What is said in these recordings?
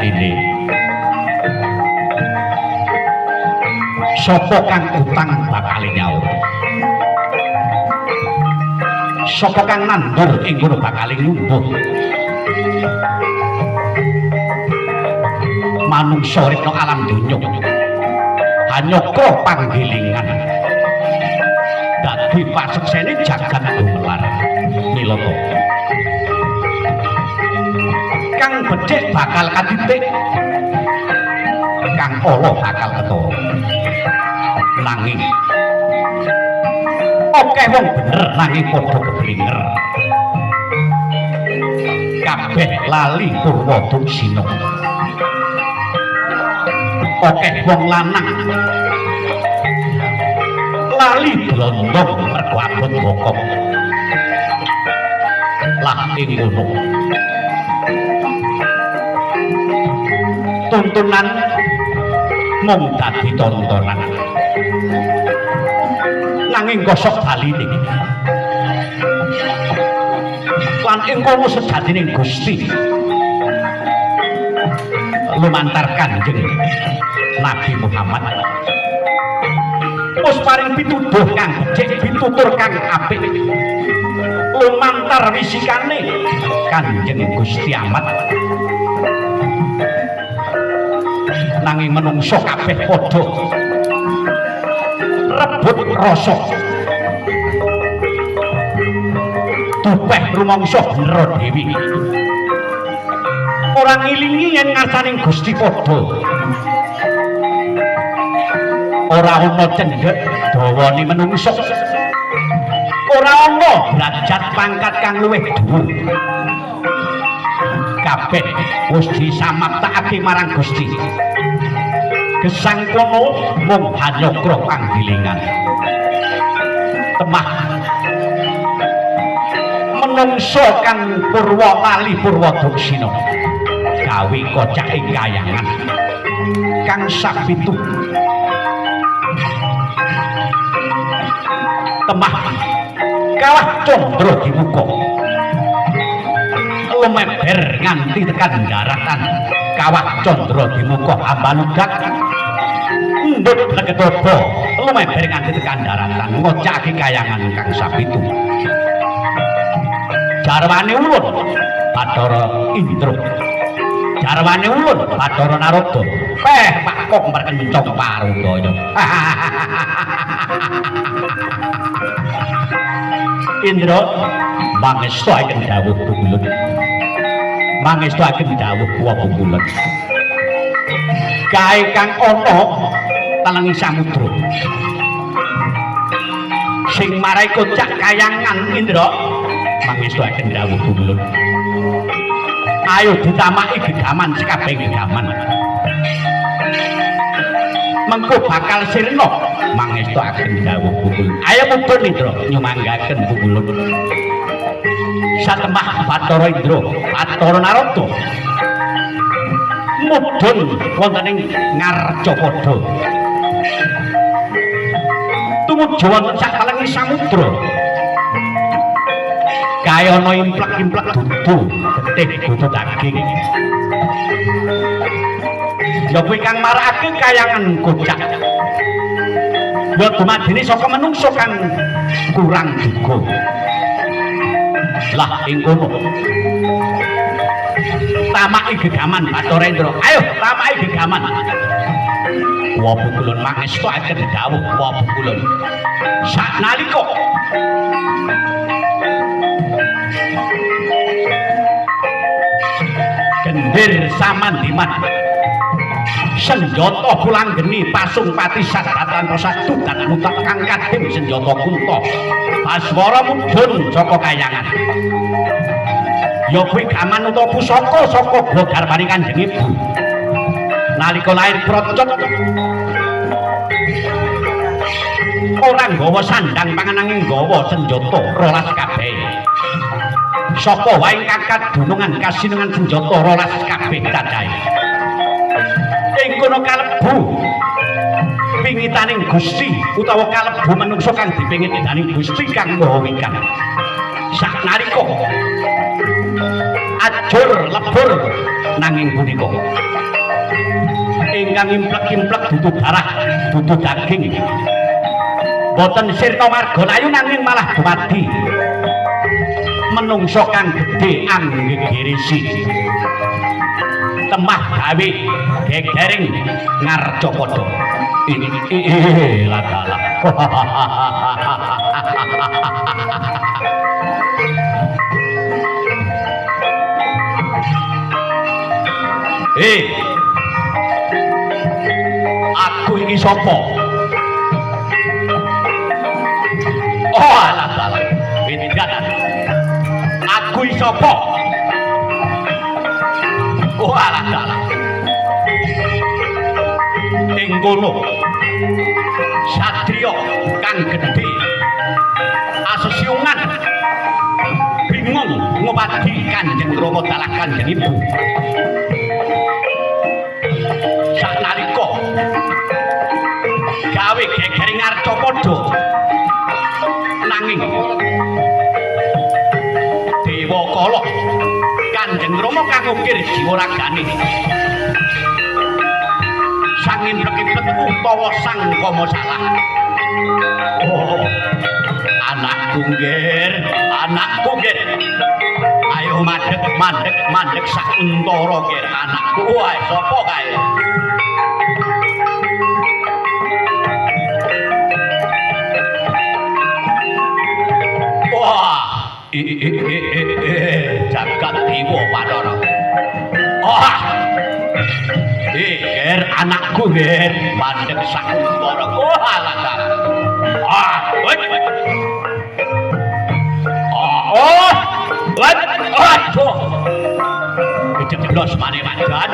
ini sapa kang utang bakal nyaur sapa kang nandur ing kono bakal ngumbuh manungsa rikna alam donya hanyaka panggilingan dadi pasuksene jagat gumelar milata kang becik bakal katitik kang ala bakal ketara nanging akeh wong bener nanging padha keblinger kabeh lali purwa duksina akeh wong lanang lali blondong mergo abot bokok lah ing ngono tuntunan mung dadi tontonan nanging kosok baline lan ing kono sejatining Gusti lumantar Kanjeng Nabi Muhammad wis paring pituduh kang becik pitutur kang apik lumantar wisikane Kanjeng Gusti Amat nanging menungso kabeh padha rebut rasa tupeh rumangsa Ndra Dewi ora ngilingi yen ngarsaning Gusti padha ora ana cendhek dawane menungso ora ana derajat pangkat kang luwih dhuwur kabeh wis disamaptakake marang Gusti gesang kono mung hanyakra panggilingan temah menungso kang purwa lali purwa duksina gawe kocake kayangan kang sapitu temah kawah condro dimuka lumeber nganti tekan daratan kawah condro dimuka ambaludak ndut legetobo lumeber nganti tekan daratan ngocake kayangan kang sapitu jarwane ulun Bathara Indra jarwane ulun Bathara Narada Pak kok merkencong parudaya Indra mangestuaken dawuh Bungulun mangestuaken dawuh Bungulun kae kang ana talenging samudra sing marai kocak kayangan Indra mangestuaken dawuh Bungulun ayo ditamaki gegaman sekabeh gegaman mengko bakal sirna mangestuaken dawuh Bungulun ayo mudhun Indra nyumanggaken Bungulun satemah Bathara Indra Bathara Narada mudhun wonten ing Ngarcapada tumuju wonten sakalenging samudra kaya ana implek-implek dudu getih dudu daging ya kuwi kang marakake kayangan kocak ya dumadine saka menungso kang kurang juga lah ing kono tamaki gegaman Bathara Indra ayo tamaki gegaman wa Bungulun mangestuaken dawuh wa Bungulun saknalika gendir samandiman senjata pulanggeni pasung pati sadatan rosadu dan mutak kang kadim senjata kunta baswara mudhun saka kayangan ya kuwi gaman utawa pusaka saka Garwane Kanjeng Ibu nalika lair procot ora nggawa sandang pangananging nggawa senjata rolas kabeh saka wae kakad dunungan kasinungan senjata rolas kabeh cacahe ing kono kalebu pingitaning Gusti utawa kalebu manungsa kang dipingit dening Gusti kang Maha Wingkang saknalika ajur lebur nanging punika ingkang implek-implek dudu darah dudu daging boten sirna marga ayu nanging malah dumadi menungso kang gedhe anggegirisi temah gawe gegering ngarcapada ladala aku iki sapa ladala Widian aku iki sapa ladala ing kono satriya kang gedhe asesiungan bingung ngobati Kanjeng Rama dalah Kanjeng Ibu sanalika gawe gegering arcapada nanging Dewa Kala Kanjeng Rama kang ukir jiwa ragane sang implek-implek utawa sang kama salah anakku nggih ayo mandeg sak untara nggih anakku wae sapa kae wah jagat dewa Bathara ger anakku ger mandeg sak untara alah aduh kejeblos maneh mangan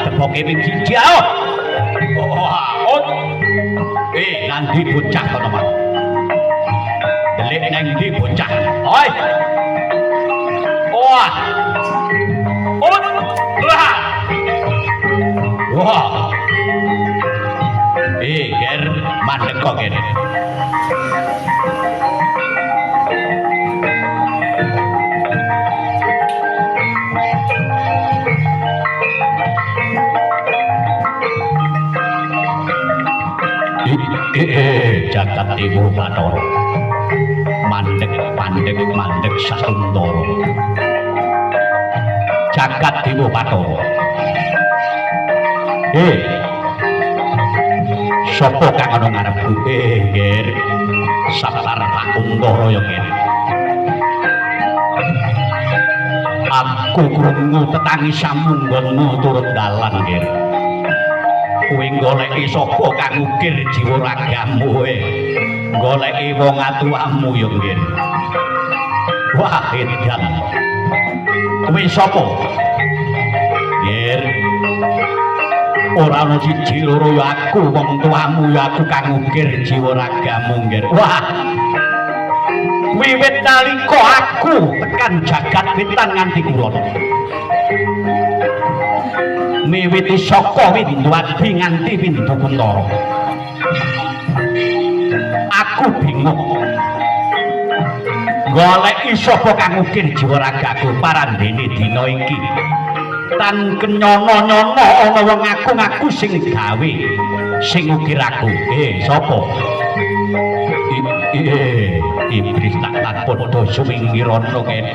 tepoke ping siji nanti bocah kono mah delik nang ndi bocah oi ger mandeg kok kene jagat dewa Bathara mandeg Sakuntara jagat dewa Bathara sapa kang ana ngarepku nggih Sabar Sakuntara ya kene aku krungu tetangisan munggonmu turut dalan nggih kowe goleki sapa kang ukir jiwa ragamu goleki wong atuamu ya nggih wah edan kowe sapa nggih ora ana siji loro ya aku wong tuamu ya aku kang ukir jiwa ragamu nggih wah wiwit nalika aku tekan jagat witan nganti kulon miwiti saka Windwadi nganti Windukuntara aku bingung goleki sapa kang ukir jiwa ragaku parandene dina iki tan kenyono-nyono ana wong ngaku sing gawe sing ukir aku sapa iblis tak padha suwingirana kene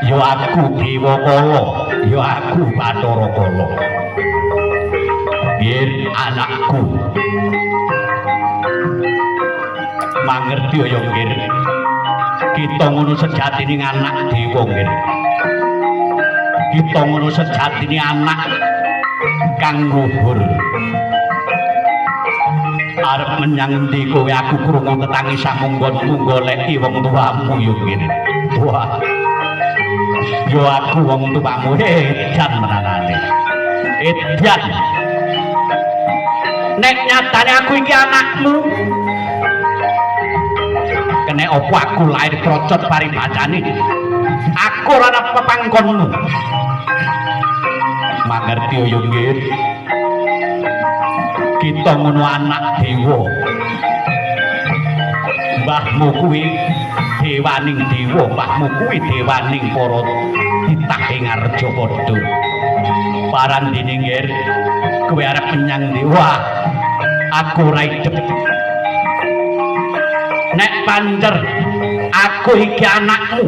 ya aku Dewa Kala ya aku Bathara Kala yen anakku mangerti ya nggih kita ngono sejatine anak dewa nggih kita ngono sejatine anak kang luhur arep menyang endi kowe aku krungu tetangis munggonmu goleki wong tuamu yo nggih wah yo aku wong tuamu edan menanane edan nek nyatane aku iki anakmu kene opo aku lahir krocot paribadane aku ora ana pepanggonmu mangerti yo nggih kita ngono anak dewa mbahmu kuwi dewaning dewa mbahmu kuwi dewaning para titah ing Arjapada parandene nggih kowe arep menyang ndi wah aku ora idep nek panjer aku iki anakmu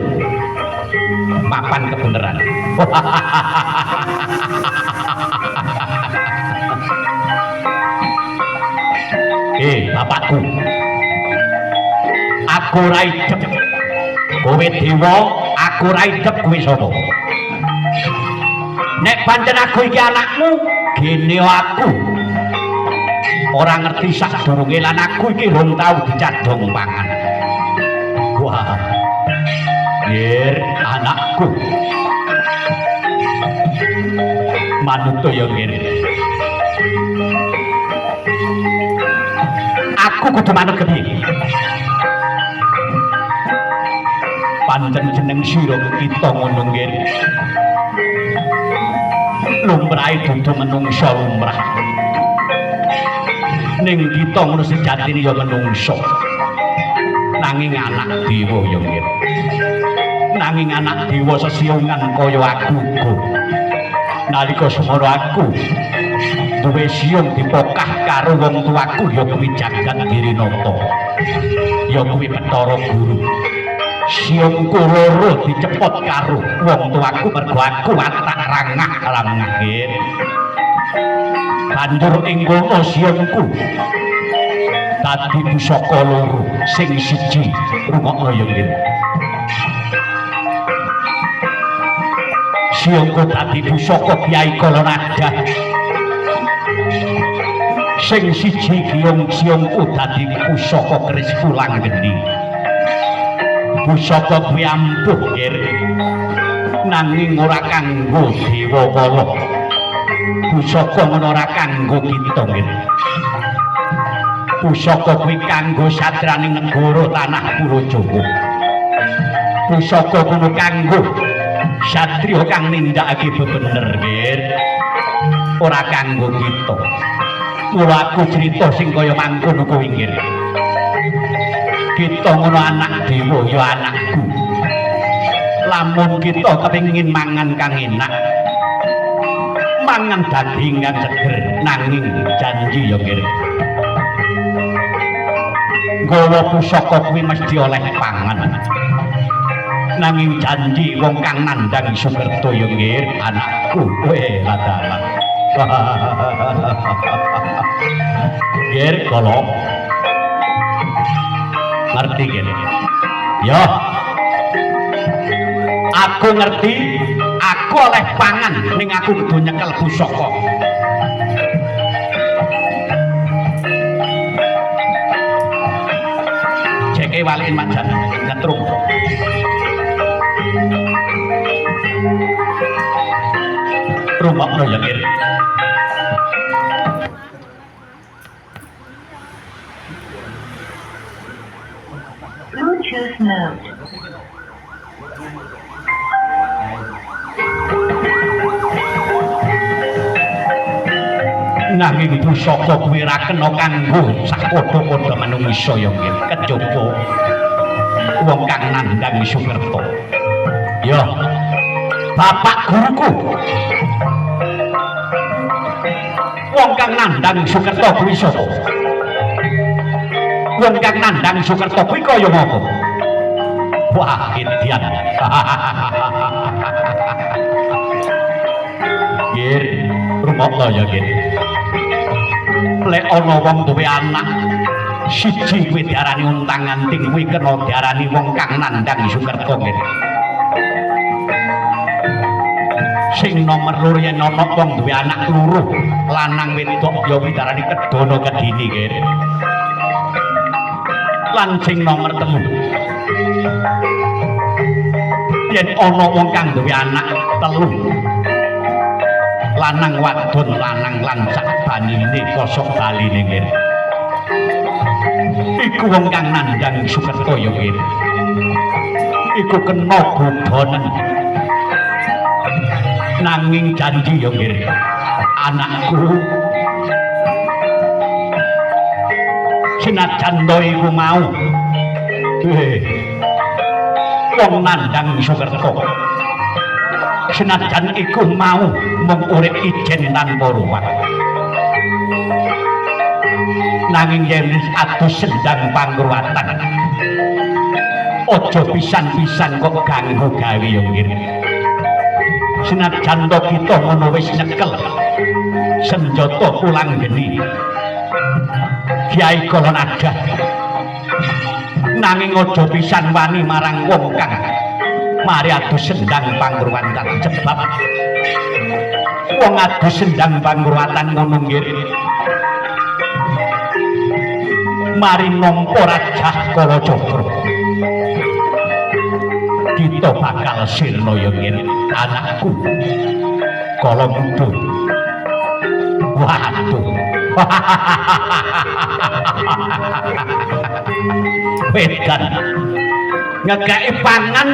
mapan kebeneran bapakku aku ora idep kowe dewa aku ora idep kowe sapa nek pancen aku iki anakmu gene aku ora ngerti sadurunge lan aku iki rong tau dicadhong pangan wah yer anakku manut ya ngene aku kudu manut kepiye pancen jeneng sira kita ngono nggih lumrahe dudu menungsa lumrah ning kita ngono sejatine ya menungsa nanging anak dewa ya nggih nanging anak dewa sesiungan kaya aku uga nalika semono aku duwe siung dipokah karo wong tuaku ya kuwi Jagat Dirinata ya kuwi Bathara Guru siungku loro dicepot karo wong tuaku mergo aku watak rangah-rangah nggih banjur ing kono siungku dadi pusaka loro sing siji rungokno ya nggih siungku dadi pusaka Kyai Kalanaga sing siji siungku dadi pusaka Keris Pulanggeni pusaka kuwi ampuh nggih nanging ora kanggo dewa kala pusaka ngono ora kanggo kita nggih pusaka kuwi kanggo satraning negara tanah Purajawa pusaka kuwi kanggo satriya kang nindakake bebener nggih ora kanggo kita mula aku cerita sing kaya mangkono kuwi nggih kita ngono anak dewa ya anakku lamun kita kepengin mangan kang enak mangan daging kang seger nanging janji ya nggih gawa pusaka kuwi mesti oleh pangan nanging janji wong kang nandhang Sukerto ya nggih anakku kowe ladalah nggih kala ngerti gini ya aku ngerti aku oleh pangan ning aku kudu nyekel pusaka jeke waliin majan ngetrum rumakno ya kiri Bluetooth mode. Nanging pusaka kuwi ra kena kanggo sapadha-padha manungsa ya nggih kejaba wong kang nandhang Sukerto ya bapak guruku wong kang nandhang Sukerto kuwi sapa wong kang nandhang Sukerto kuwi kaya ngapa wah edian nggih rumangsa ya nggih lek ana wong duwe anak siji kuwi diarani untang-anting kuwi kena diarani wong kang nandhang Sukerto nggih sing nomor loro yen ana wong duwe anak loro lanang wedok ya kuwi diarani Kedana Kedini nggih lan sing nomor 3 yen ana wong kang duwe anak 3 lanang wadon lanang lan sak banine kosok baline nggih iku wong kang nandhang Sukerto ya nggih iku kena godonen nanging janji ya nggih anakku senajan to iku mau wong nandhang Sukerto Senajan iku mau mung urip ijen tanpa ruwat. Nanging yen wis adus sendang pangruwatan, aja pisan-pisan kok ganggu gawe yo ngene. Senajan to kita ngono wis nyekel senjata pulang geni. Kyai Kolonada nanging aja pisan wani marang wong kang mari adus sendang pangruwatan sebab wong adus sendang pangruwatan ngono nggih mari nampa Rajah Kalacakra kita bakal sirna ya ngene anakku kala muda waduh wedan ngekeki pangan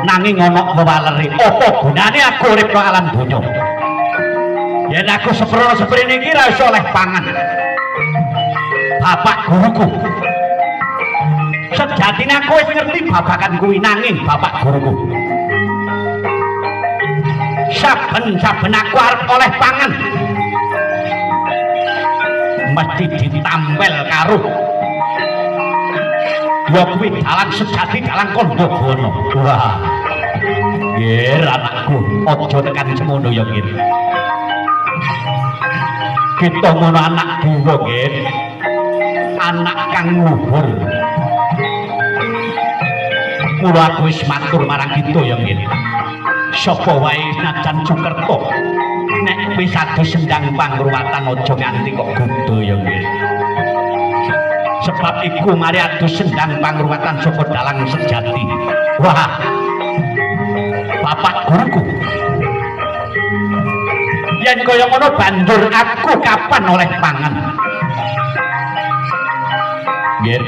nanging ana wewaleri apa gunane aku urip nang alam donya yen aku seprene iki ra iso oleh pangan bapak guruku sejatine aku wis ngerti babagan kuwi nanging bapak guruku saben-saben aku arep oleh pangan mesti ditampel karo ya kuwi dalang sejati dalang Kandabana. Wah nggih anakku aja tekan semono ya nggih kita ngono anak dewa nggih anak kang luhur mula aku wis matur marang kita ya nggih sapa wae najan Sukerta nek wis adus sendang pangruwatan aja nganti kok gudo ya nggih sebab iku mari adus sendang pangruwatan saka dalang sejati. Wah bapak guruku yen kaya ngono banjur aku kapan oleh pangan nggih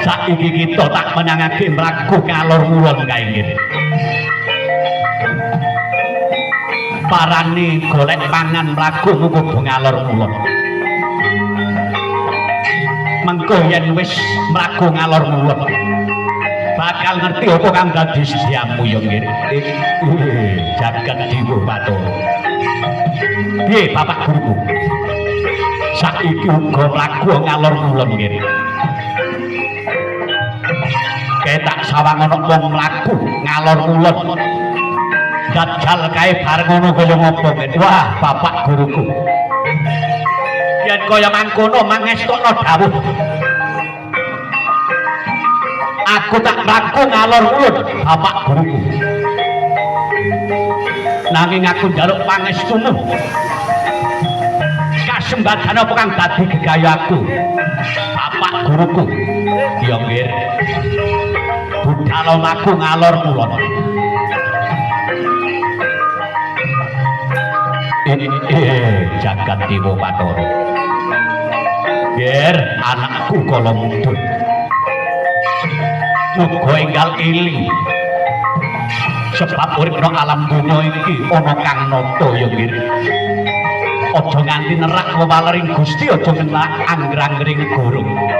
saiki kita tak menangake mlaku ngalor ngulon kae nggih parane golek pangan mlaku kudu ngalor ngulon mengko yen wis mlaku ngalor ngulon bakal ngerti apa kang dadi sediamu ya nggih jagat dewa Bathara piye bapak guruku saiki uga mlaku ngalor ngulon nggih ketak sawang ana wong mlaku ngalor ngulon dajal kae bareng ngono kaya ngopo nggih wah bapak guruku yen kaya mangkono mangestokno dawuh aku tak mlaku ngalor ngulon bapak guruku nanging aku njaluk pangestumu kasembadan apa kang dadi gegayaku bapak guruku ya nggih budal aku ngalor ngulon jagat dewa Bathara ger anakku kala mudhun muga enggal eling sebab urip nang alam donya iki ana kang nata ya nggih aja nganti nerak wewalering Gusti aja ngelak angger-anggering gurung